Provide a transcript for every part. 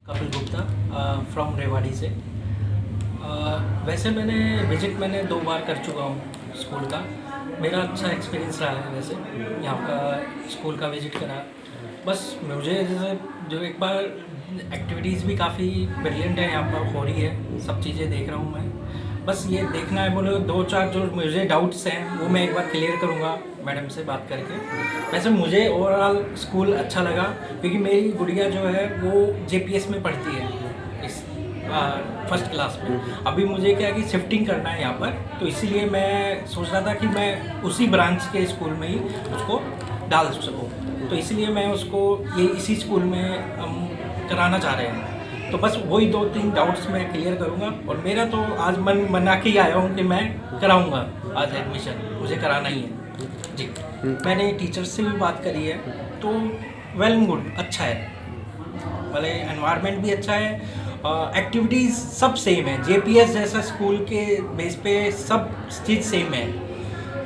Kapil Gupta from Rewari से। वैसे मैंने 2 बार कर चुका हूँ स्कूल का। मेरा अच्छा एक्सपीरियंस रहा है। वैसे यहाँ का स्कूल का विज़िट करा। बस मुझे जैसे जो एक बार एक्टिविटीज़ भी काफ़ी ब्रिलियंट है यहाँ पर हो रही है, सब चीज़ें देख रहा हूँ मैं। बस ये देखना है, बोले 2-4 जो मुझे डाउट्स हैं वो मैं एक बार क्लियर करूँगा मैडम से बात करके। वैसे मुझे ओवरऑल स्कूल अच्छा लगा क्योंकि मेरी गुड़िया जो है वो जेपीएस में पढ़ती है इस फर्स्ट क्लास में। अभी मुझे क्या है कि शिफ्टिंग करना है यहाँ पर, तो इसीलिए मैं सोच रहा था कि मैं उसी ब्रांच के स्कूल में ही उसको डाल सकूँ, तो इसलिए मैं उसको ये इसी स्कूल में हम कराना चाह रहे हैं। तो बस वही 2-3 डाउट्स मैं क्लियर करूँगा और मेरा तो आज मन बना के ही आया हूँ कि मैं कराऊँगा आज एडमिशन, मुझे कराना ही है जी। मैंने टीचर्स से भी बात करी है तो वेल एंड गुड, अच्छा है, भले एनवायरनमेंट भी अच्छा है, एक्टिविटीज़ सब सेम है। जेपीएस जैसा स्कूल के बेस पे सब चीज़ सेम है।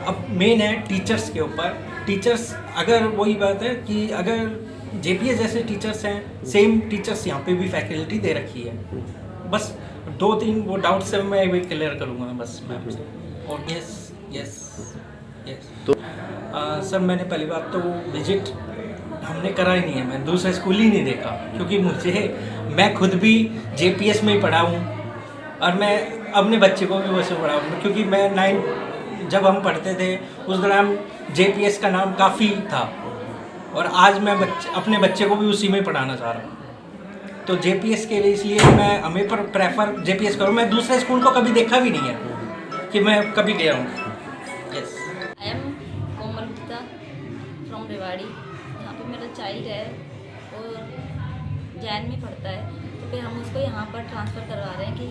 अब मेन है टीचर्स के ऊपर। टीचर्स अगर वही बात है कि अगर जेपीएस जैसे टीचर्स हैं, सेम टीचर्स यहाँ पे भी फैकल्टी दे रखी है। बस 2-3 वो डाउट्स है मैं भी क्लियर करूँगा बस मैम से। और यस तो सर, मैंने पहली बात तो विजिट हमने करा ही नहीं है, मैं दूसरा स्कूल ही नहीं देखा क्योंकि मैं खुद भी जेपीएस में ही पढ़ा हूँ और मैं अपने बच्चे को भी वैसे पढ़ा हूँ क्योंकि मैं 9 जब हम पढ़ते थे उस दौरान जेपीएस का नाम काफ़ी था और आज मैं अपने बच्चे को भी उसी में पढ़ाना चाह रहा हूँ। तो जेपीएस के लिए इसलिए मैं हमें पर प्रेफर जेपीएस करूँ। मैं दूसरे स्कूल को कभी देखा भी नहीं है कि मैं कभी गया हूँ। Yes, I am Komal Gupta from Rewari. यहाँ पे मेरा चाइल्ड है और जैन में पढ़ता है, तो फिर हम उसको यहाँ पर ट्रांसफ़र करवा रहे हैं कि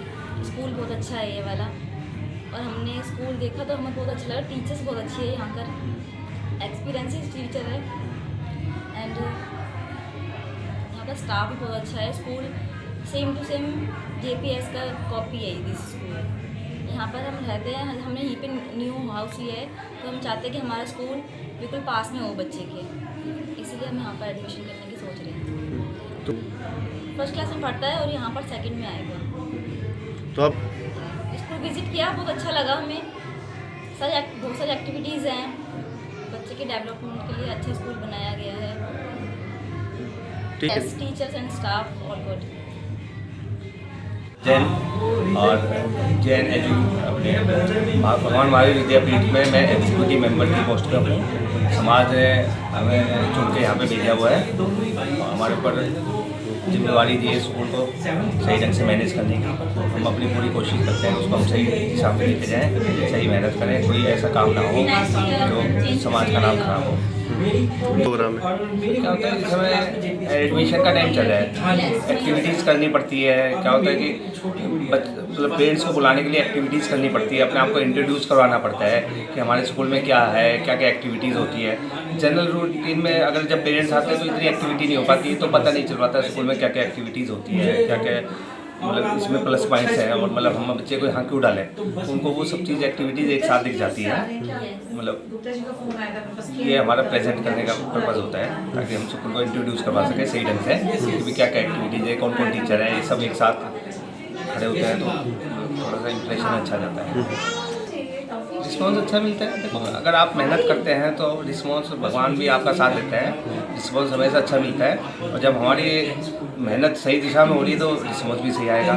स्कूल बहुत अच्छा है ये वाला। और हमने स्कूल देखा तो हमें बहुत अच्छा लगा, टीचर्स बहुत अच्छी है, यहाँ का एक्सपीरियंस टीचर है एंड यहाँ का स्टाफ भी बहुत अच्छा है। School same to same JPS का कॉपी है दिस स्कूल। यहाँ पर हम रहते हैं, हमने यहीं पे न्यू हाउस लिया है, तो हम चाहते हैं कि हमारा स्कूल बिल्कुल पास में हो बच्चे के, इसीलिए हम यहाँ पर एडमिशन करने की सोच रहे हैं। तो फर्स्ट क्लास में पढ़ता है और यहाँ पर सेकंड में आएगा। तो अब स्कूल विज़िट किया, बहुत अच्छा लगा हमें। बहुत सारी एक्टिविटीज़ हैं, बच्चे के डेवलपमेंट के लिए अच्छा स्कूल बनाया गया है। ठीक है। Teachers and staff all good. Jain और जैन अपने भगवान महावीर विद्यापीठ में मैं एग्जीक्यूटिव मेंबर की पोस्ट पर हूँ। समाज ने हमें चुन के यहाँ पे भेजा हुआ है और हमारे ऊपर जिम्मेवारी दी है स्कूल को सही ढंग से मैनेज करने की। हम अपनी पूरी कोशिश करते हैं उसको हम सही दिशा में लेके जाएँ, सही मेहनत करें, कोई ऐसा काम ना हो जो समाज का नाम खराब हो। प्रोग्राम है क्या होता है, इस समय एडमिशन का टाइम चल रहा है, एक्टिविटीज़ करनी पड़ती है। क्या होता है कि मतलब पेरेंट्स को बुलाने के लिए एक्टिविटीज़ करनी पड़ती है, अपने आप को इंट्रोड्यूस करवाना पड़ता है कि हमारे स्कूल में क्या है, क्या क्या एक्टिविटीज़ होती है। जनरल रूटीन में अगर जब पेरेंट्स आते हैं तो इतनी एक्टिविटी नहीं हो पाती, तो पता नहीं चल पाता स्कूल में क्या क्या एक्टिविटीज़ होती है, क्या क्या मतलब इसमें प्लस पॉइंट्स हैं और मतलब हम बच्चे को यहाँ क्यों डालें, तो उनको वो सब चीज़ एक्टिविटीज़ एक साथ दिख जाती है। मतलब ये हमारा प्रेजेंट करने का पर्पज़ होता है ताकि हम स्कूल को इंट्रोड्यूस करवा सकें सही ढंग से कि भी क्या क्या एक्टिविटीज़ है, कौन कौन टीचर है, ये सब एक साथ खड़े होते हैं तो थोड़ा सा इंप्रेशन अच्छा जाता है, रिस्पॉन्स अच्छा मिलता है। देखो, अगर आप मेहनत करते हैं तो रिस्पॉन्स भगवान भी आपका साथ देता है, रिस्पॉन्स हमेशा अच्छा मिलता है। और जब हमारी मेहनत सही दिशा में हो रही है तो रिस्पॉन्स भी सही आएगा।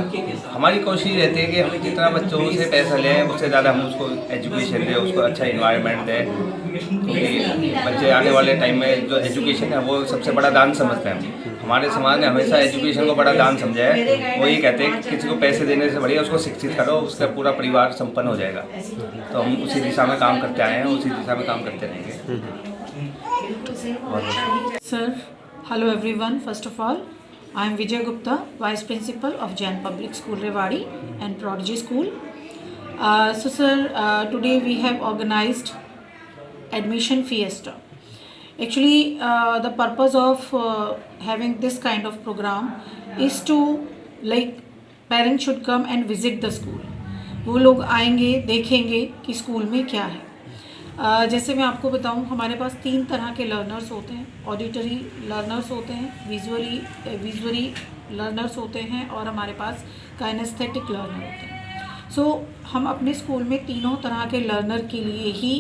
हमारी कोशिश रहती है कि हम जितना बच्चों से पैसा लें उससे ज़्यादा हम उसको एजुकेशन दें, उसको अच्छा इन्वायरमेंट दें, क्योंकि बच्चे आने वाले टाइम में जो एजुकेशन है वो सबसे बड़ा दान समझते हैं। हमारे समाज ने हमेशा एजुकेशन को बड़ा दान समझा है। वो ये कहते हैं कि किसी को पैसे देने से बढ़िया उसको शिक्षित करो, उसका पूरा परिवार संपन्न हो जाएगा। तो हम उसी दिशा में काम करते आए हैं, उसी दिशा में काम करते रहेंगे। Sir, hello everyone. First of all, I am Vijay Gupta, Vice Principal of Jain Public School Rewari and Prodigy School. Sir, today we have organized admission fiesta. Actually, the purpose of having this kind of program is to parents should come and visit the school. वो लोग आएंगे, देखेंगे कि school में क्या है। जैसे मैं आपको बताऊं, हमारे पास 3 तरह के लर्नर्स होते हैं। ऑडिटरी लर्नर्स होते हैं, विजुअली लर्नर्स होते हैं और हमारे पास काइनेस्थेटिक लर्नर होते हैं। सो हम अपने स्कूल में तीनों तरह के लर्नर के लिए ही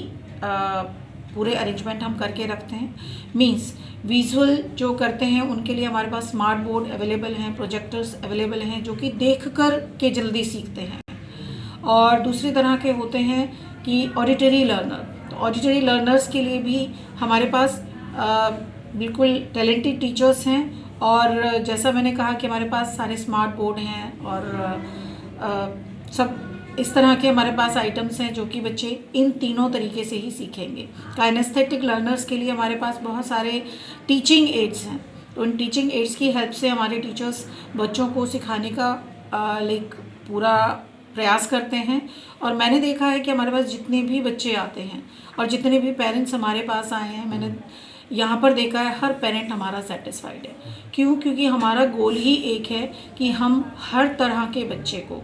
पूरे अरेंजमेंट हम करके रखते हैं। मींस विजुअल जो करते हैं उनके लिए हमारे पास स्मार्ट बोर्ड अवेलेबल हैं, प्रोजेक्टर्स अवेलेबल हैं जो कि देख कर के जल्दी सीखते हैं। और दूसरी तरह के होते हैं कि ऑडिटरी लर्नर। तो ऑडिटरी लर्नर्स के लिए भी हमारे पास बिल्कुल टैलेंटेड टीचर्स हैं, और जैसा मैंने कहा कि हमारे पास सारे स्मार्ट बोर्ड हैं और सब इस तरह के हमारे पास आइटम्स हैं जो कि बच्चे इन तीनों तरीके से ही सीखेंगे। काइनेस्थेटिक लर्नर्स के लिए हमारे पास बहुत सारे टीचिंग एड्स हैं। तो उन टीचिंग एड्स की हेल्प से हमारे टीचर्स बच्चों को सिखाने का पूरा प्रयास करते हैं। और मैंने देखा है कि हमारे पास जितने भी बच्चे आते हैं और जितने भी पेरेंट्स हमारे पास आए हैं, मैंने यहाँ पर देखा है हर पेरेंट हमारा सेटिस्फाइड है। क्यों? क्योंकि हमारा गोल ही एक है कि हम हर तरह के बच्चे को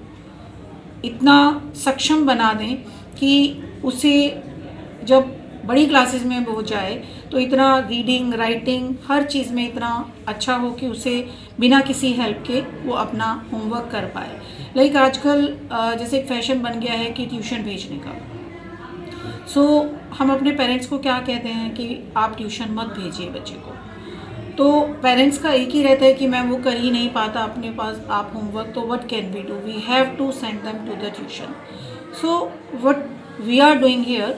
इतना सक्षम बना दें कि उसे जब बड़ी क्लासेस में वो जाए तो इतना रीडिंग राइटिंग हर चीज़ में इतना अच्छा हो कि उसे बिना किसी हेल्प के वो अपना होमवर्क कर पाए। लाइक आजकल जैसे एक फैशन बन गया है कि ट्यूशन भेजने का। सो हम अपने पेरेंट्स को क्या कहते हैं कि आप ट्यूशन मत भेजिए बच्चे को। तो पेरेंट्स का एक ही रहता है कि मैं वो कर ही नहीं पाता अपने पास आप होमवर्क, तो what can we do? We have to send them to the tuition. So what we are doing here,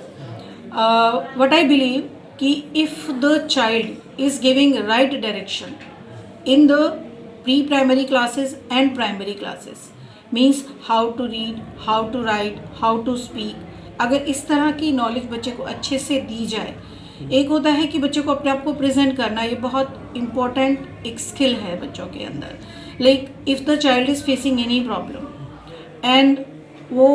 what I believe कि if the child is giving right direction in the pre primary classes and primary classes, means how to read, how to write, how to speak, अगर इस तरह की knowledge बच्चे को अच्छे से दी जाए। एक होता है कि बच्चे को अपने आप को प्रेजेंट करना, ये बहुत इम्पॉर्टेंट एक स्किल है बच्चों के अंदर। Like if the child is facing any problem and वो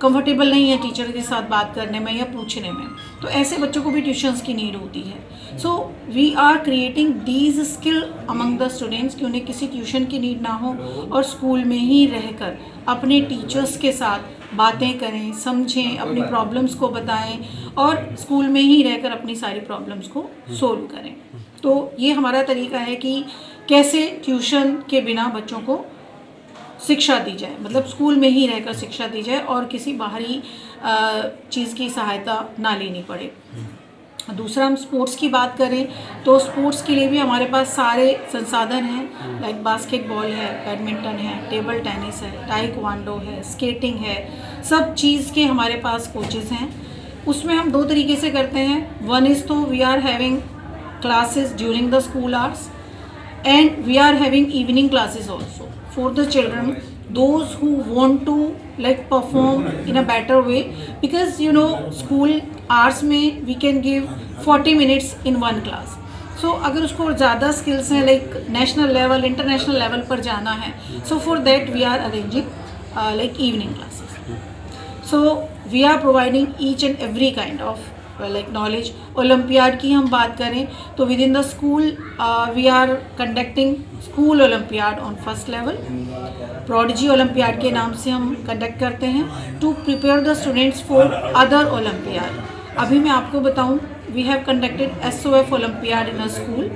कंफर्टेबल नहीं है टीचर के साथ बात करने में या पूछने में, तो ऐसे बच्चों को भी ट्यूशन्स की नीड होती है। So we are creating these skill among the students कि उन्हें किसी ट्यूशन की नीड ना हो और स्कूल में ही रहकर अपने टीचर्स के साथ बातें करें, समझें, अपनी प्रॉब्लम्स को बताएं और स्कूल में ही रहकर अपनी सारी प्रॉब्लम्स को सोल्व करें। तो ये हमारा तरीका है कि कैसे ट्यूशन के बिना बच्चों को शिक्षा दी जाए, मतलब स्कूल में ही रहकर शिक्षा दी जाए और किसी बाहरी चीज़ की सहायता ना लेनी पड़े। दूसरा, हम स्पोर्ट्स की बात करें तो स्पोर्ट्स के लिए भी हमारे पास सारे संसाधन हैं। लाइक बास्केटबॉल है, बैडमिंटन है, टेबल टेनिस है, ताइक्वांडो है, स्केटिंग है, सब चीज़ के हमारे पास कोचेज़ हैं। उसमें हम दो तरीके से करते हैं। वन इज़ तो we are having classes during the school hours and we are having evening classes also for the children those who want to like perform in a better way, because you know school hours में we can give 40 minutes in one class. So अगर उसको ज़्यादा skills हैं like national level, international level पर जाना है, so for that we are arranging like evening classes. So we are providing each and every kind of like knowledge. Olympiad की हम बात करें तो within the school we are conducting school olympiad on first level. Prodigy olympiad के नाम से हम conduct करते हैं to prepare the students for other olympiad. अभी मैं आपको बताऊं, we have conducted SOF olympiad in a school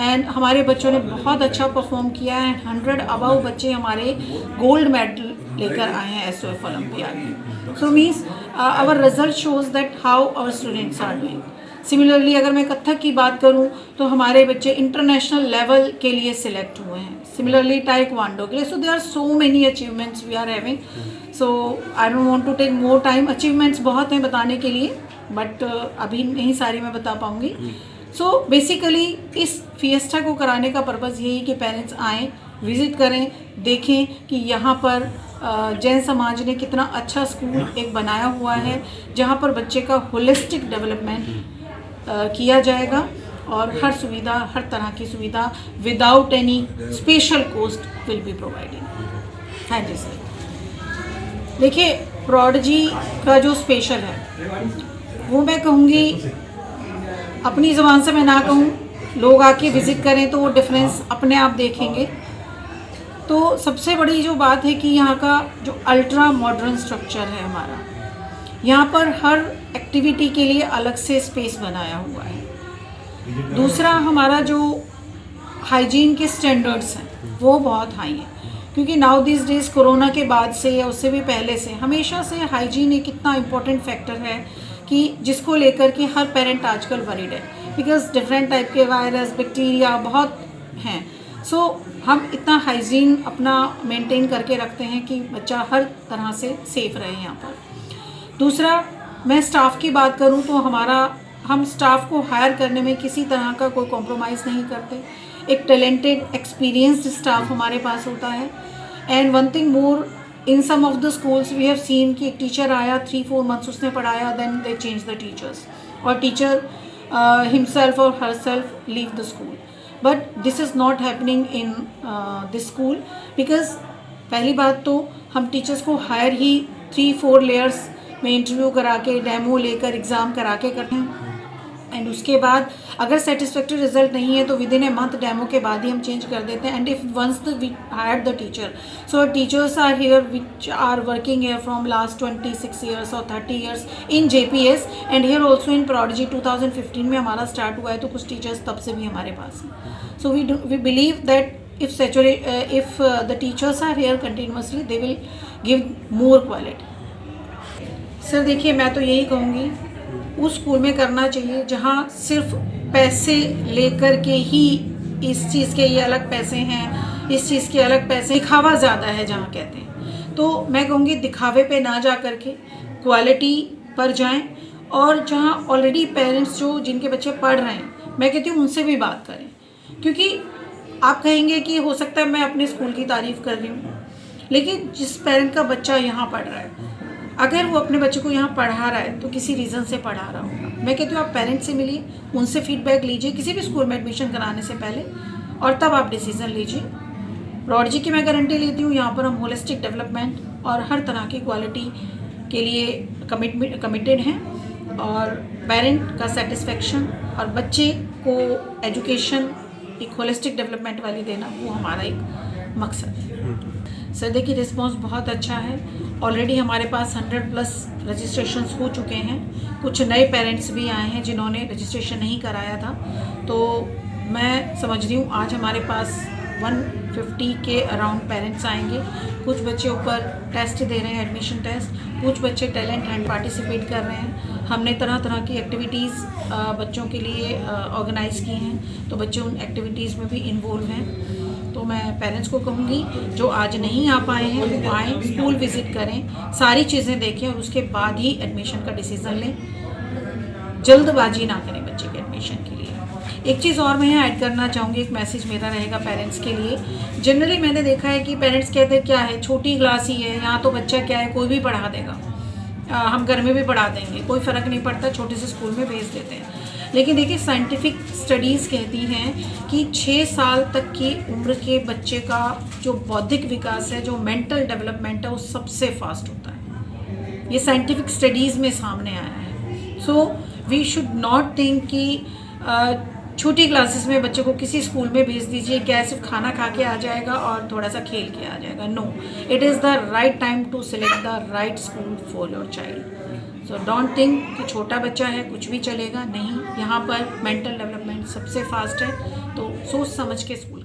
and हमारे बच्चों ने बहुत अच्छा परफॉर्म किया है। 100 अबव बच्चे हमारे गोल्ड मेडल लेकर आए हैं SOF ओलंपियाड में। So means our result shows that how our students are doing. Similarly अगर मैं कथक की बात करूं तो हमारे बच्चे इंटरनेशनल लेवल के लिए सिलेक्ट हुए हैं। सिमिलरली टाइक्वांडो के लिए। So there are so many achievements we are having. So I don't want to take more time. Achievements बहुत हैं बताने के लिए, बट अभी नहीं सारी मैं बता पाऊँगी। सो बेसिकली इस फिएस्टा को कराने का पर्पज़ यही कि पेरेंट्स आएँ, विज़िट करें, देखें कि यहाँ पर जैन समाज ने कितना अच्छा स्कूल एक बनाया हुआ है जहाँ पर बच्चे का होलिस्टिक डेवलपमेंट किया जाएगा और हर सुविधा, हर तरह की सुविधा without any special cost will be provided. हाँ जी सर। देखिए, प्रोडिजी का जो स्पेशल है वो मैं कहूँगी, अपनी ज़बान से मैं ना कहूँ, लोग आके विज़िट करें तो वो डिफरेंस अपने आप देखेंगे। तो सबसे बड़ी जो बात है कि यहाँ का जो अल्ट्रा मॉडर्न स्ट्रक्चर है हमारा, यहाँ पर हर एक्टिविटी के लिए अलग से स्पेस बनाया हुआ है। दूसरा, हमारा जो हाइजीन के स्टैंडर्ड्स हैं वो बहुत हाई है, क्योंकि नाउ दिस डेज कोरोना के बाद से या उससे भी पहले से हमेशा से हाइजीन एक इतना इम्पोर्टेंट फैक्टर है कि जिसको लेकर के हर पेरेंट आजकल वरीड है, बिकॉज डिफरेंट टाइप के वायरस बैक्टीरिया बहुत हैं। सो हम इतना हाइजीन अपना मेंटेन करके रखते हैं कि बच्चा हर तरह से सेफ रहे यहाँ पर। दूसरा, मैं स्टाफ की बात करूँ तो हम स्टाफ को हायर करने में किसी तरह का कोई कॉम्प्रोमाइज़ नहीं करते। एक टैलेंटेड एक्सपीरियंस्ड स्टाफ हमारे पास होता है। And one thing more, in some of the schools we have seen कि एक टीचर आया 3-4 मंथ्स उसने पढ़ाया, then they change the teachers, और टीचर हिमसेल्फ और herself leave the school. But this is not happening in this school, because पहली बात तो हम टीचर्स को हायर ही 3-4 लेयर्स में इंटरव्यू करा के, डेमो लेकर, एग्ज़ाम करा के करते हैं। एंड उसके बाद अगर सेटिस्फैक्टरी रिजल्ट नहीं है तो within a month demo के बाद ही हम चेंज कर देते हैं। And if once we hire the teacher, so teachers are here which are working here from last 26 years और 30 years in JPS and here also in prodigy. 2015 में हमारा स्टार्ट हुआ है, तो कुछ टीचर्स तब से भी हमारे पास हैं। So we believe that if the teachers are here continuously, they will give more quality. Sir देखिए, मैं तो यही कहूँगी उस स्कूल में करना चाहिए जहाँ सिर्फ पैसे लेकर के ही इस चीज़ के ये अलग पैसे हैं, इस चीज़ के अलग पैसे, दिखावा ज़्यादा है जहाँ कहते हैं। तो मैं कहूँगी दिखावे पे ना जा करके क्वालिटी पर जाएं, और जहाँ ऑलरेडी पेरेंट्स जो जिनके बच्चे पढ़ रहे हैं, मैं कहती हूँ उनसे भी बात करें। क्योंकि आप कहेंगे कि हो सकता है मैं अपने स्कूल की तारीफ़ कर रही हूँ, लेकिन जिस पेरेंट का बच्चा यहाँ पढ़ रहा है, अगर वो अपने बच्चे को यहाँ पढ़ा रहा है तो किसी रीज़न से पढ़ा रहा होगा। मैं कहती हूँ आप पेरेंट्स से मिलिए, उनसे फीडबैक लीजिए किसी भी स्कूल में एडमिशन कराने से पहले, और तब आप डिसीज़न लीजिए। प्रोडिजी की मैं गारंटी लेती हूँ, यहाँ पर हम होलिस्टिक डेवलपमेंट और हर तरह की क्वालिटी के लिए कमिटेड हैं, और पेरेंट का सेटिस्फेक्शन और बच्चे को एजुकेशन एक होलिस्टिक डेवलपमेंट वाली देना, वो हमारा एक मकसद है। सर देखिए, रिस्पांस बहुत अच्छा है। ऑलरेडी हमारे पास 100+ रजिस्ट्रेशंस हो चुके हैं। कुछ नए पेरेंट्स भी आए हैं जिन्होंने रजिस्ट्रेशन नहीं कराया था। तो मैं समझ रही हूँ आज हमारे पास 150 के अराउंड पेरेंट्स आएंगे। कुछ बच्चे ऊपर टेस्ट दे रहे हैं, एडमिशन टेस्ट, कुछ बच्चे टैलेंट हंट पार्टिसिपेट कर रहे हैं। हमने तरह तरह की एक्टिविटीज़ बच्चों के लिए ऑर्गेनाइज़ की हैं, तो बच्चे उन एक्टिविटीज़ में भी इन्वॉल्व हैं। तो मैं पेरेंट्स को कहूँगी जो आज नहीं आ पाए हैं वो आएँ, स्कूल विज़िट करें, सारी चीज़ें देखें, और उसके बाद ही एडमिशन का डिसीज़न लें। जल्दबाजी ना करें बच्चे के एडमिशन के लिए। एक चीज़ और मैं यहाँ ऐड करना चाहूँगी, एक मैसेज मेरा रहेगा पेरेंट्स के लिए। जनरली मैंने देखा है कि पेरेंट्स कहते हैं क्या है, छोटी क्लास ही है, यहाँ तो बच्चा क्या है, कोई भी पढ़ा देगा, हम घर में भी पढ़ा देंगे, कोई फ़र्क नहीं पड़ता, छोटे से स्कूल में भेज देते हैं। लेकिन देखिए, साइंटिफिक स्टडीज़ कहती हैं कि 6 साल तक की उम्र के बच्चे का जो बौद्धिक विकास है, जो मेंटल डेवलपमेंट है, वो सबसे फास्ट होता है। ये साइंटिफिक स्टडीज़ में सामने आया है। So we should not think कि छोटी क्लासेस में बच्चे को किसी स्कूल में भेज दीजिए, क्या सिर्फ खाना खा के आ जाएगा और थोड़ा सा खेल के आ जाएगा। No, it is the right time to select the right school for your child. So don't think कि छोटा बच्चा है कुछ भी चलेगा, नहीं, यहाँ पर मेंटल डेवलपमेंट सबसे फास्ट है। तो सोच समझ के स्कूल